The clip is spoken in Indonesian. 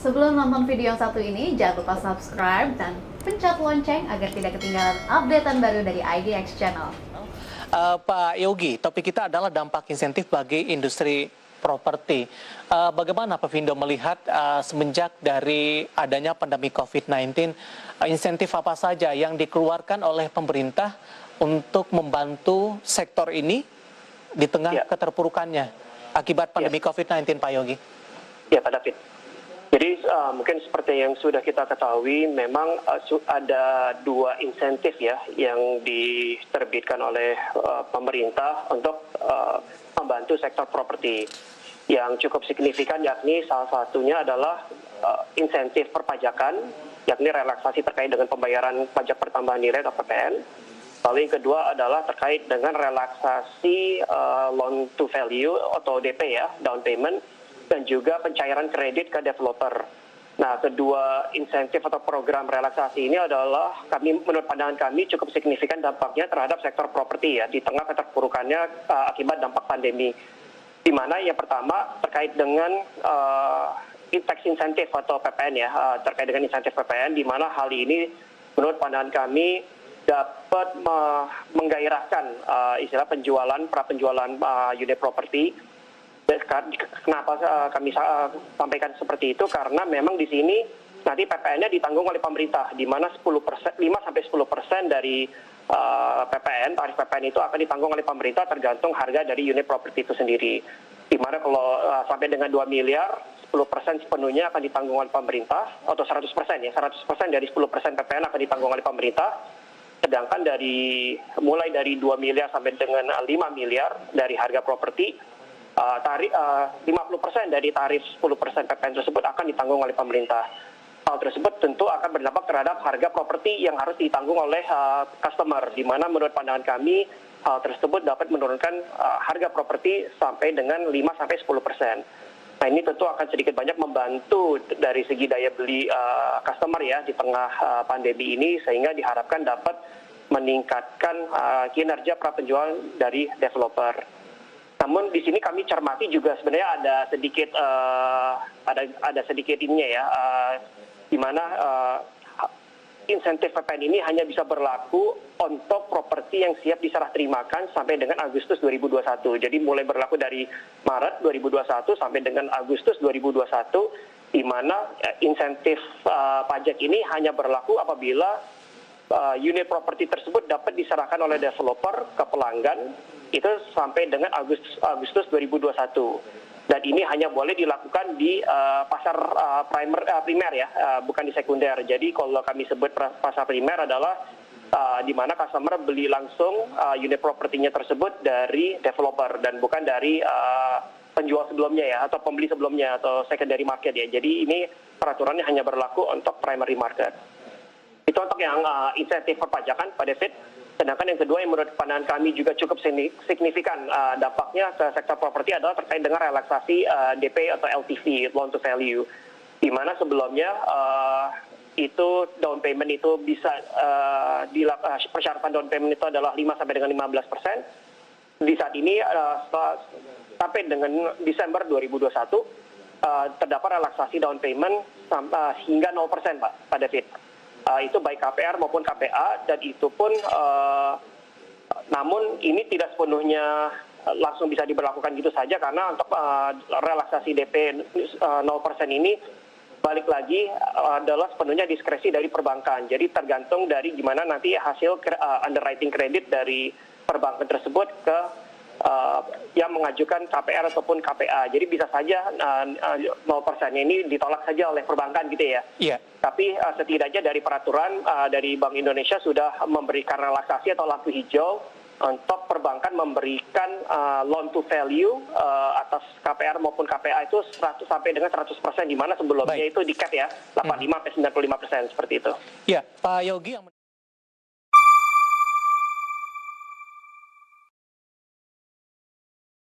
Sebelum nonton video yang satu ini, jangan lupa subscribe dan pencet lonceng agar tidak ketinggalan updatean baru dari IDX Channel. Pak Yogi, topik kita adalah dampak insentif bagi industri properti. Bagaimana Pak Vindo melihat semenjak dari adanya pandemi COVID-19, insentif apa saja yang dikeluarkan oleh pemerintah untuk membantu sektor ini di tengah keterpurukannya akibat pandemi COVID-19, Pak Yogi? Ya, Pak David. Jadi mungkin seperti yang sudah kita ketahui, memang ada dua insentif ya yang diterbitkan oleh pemerintah untuk membantu sektor properti. Yang cukup signifikan yakni salah satunya adalah insentif perpajakan, yakni relaksasi terkait dengan pembayaran pajak pertambahan nilai atau PPN. Lalu yang kedua adalah terkait dengan relaksasi loan to value atau DP ya, down payment, dan juga pencairan kredit ke developer. Nah, kedua insentif atau program relaksasi ini adalah menurut pandangan kami cukup signifikan dampaknya terhadap sektor properti ya di tengah keterpurukannya akibat dampak pandemi. Di mana yang pertama terkait dengan tax insentif atau PPN ya, terkait dengan insentif PPN, di mana hal ini menurut pandangan kami dapat menggairahkan istilah pra penjualan unit properti. Kenapa kami sampaikan seperti itu? Karena memang di sini nanti PPN-nya ditanggung oleh pemerintah, di mana 5-10% dari PPN, tarif PPN itu akan ditanggung oleh pemerintah tergantung harga dari unit properti itu sendiri. Di mana kalau sampai dengan 2 miliar, 10% sepenuhnya akan ditanggung oleh pemerintah, atau 100% ya, 100% dari 10% PPN akan ditanggung oleh pemerintah. Sedangkan mulai dari 2 miliar sampai dengan 5 miliar dari harga properti, 50% dari tarif 10% PPN tersebut akan ditanggung oleh pemerintah. Hal tersebut tentu akan berdampak terhadap harga properti yang harus ditanggung oleh customer, di mana menurut pandangan kami hal tersebut dapat menurunkan harga properti sampai dengan 5-10%. Nah, ini tentu akan sedikit banyak membantu dari segi daya beli customer ya di tengah pandemi ini, sehingga diharapkan dapat meningkatkan kinerja prapenjualan dari developer. Namun di sini kami cermati juga sebenarnya ada sedikit ininya ya, di mana insentif PPN ini hanya bisa berlaku untuk properti yang siap diserah terimakan sampai dengan Agustus 2021. Jadi mulai berlaku dari Maret 2021 sampai dengan Agustus 2021, di mana insentif pajak ini hanya berlaku apabila unit properti tersebut dapat diserahkan oleh developer ke pelanggan itu sampai dengan Agustus 2021. Dan ini hanya boleh dilakukan di pasar primer ya, bukan di sekunder. Jadi kalau kami sebut pasar primer adalah di mana customer beli langsung unit propertinya tersebut dari developer dan bukan dari penjual sebelumnya ya, atau pembeli sebelumnya atau secondary market ya. Jadi ini peraturannya hanya berlaku untuk primary market. Itu untuk yang insentif perpajakan, Pak David. Sedangkan yang kedua yang menurut pandangan kami juga cukup signifikan dampaknya ke sektor properti adalah terkait dengan relaksasi DP atau LTV, loan to value. Di mana sebelumnya itu down payment itu bisa persyaratan down payment itu adalah 5 sampai dengan 15%. Di saat ini sampai dengan Desember 2021 terdapat relaksasi down payment hingga 0% Pak David. Itu baik KPR maupun KPA, dan itu pun namun ini tidak sepenuhnya langsung bisa diberlakukan gitu saja, karena untuk relaksasi DP 0% ini balik lagi adalah sepenuhnya diskresi dari perbankan. Jadi tergantung dari gimana nanti hasil underwriting kredit dari perbankan tersebut ke yang mengajukan KPR ataupun KPA. Jadi bisa saja 0% ini ditolak saja oleh perbankan gitu ya. Iya. Tapi setidaknya dari peraturan dari Bank Indonesia sudah memberikan relaksasi atau lampu hijau untuk perbankan memberikan loan to value atas KPR maupun KPA itu 100 sampai dengan 100%, di mana sebelumnya itu di cap ya 85-95% seperti itu. Ya, Pak Yogi.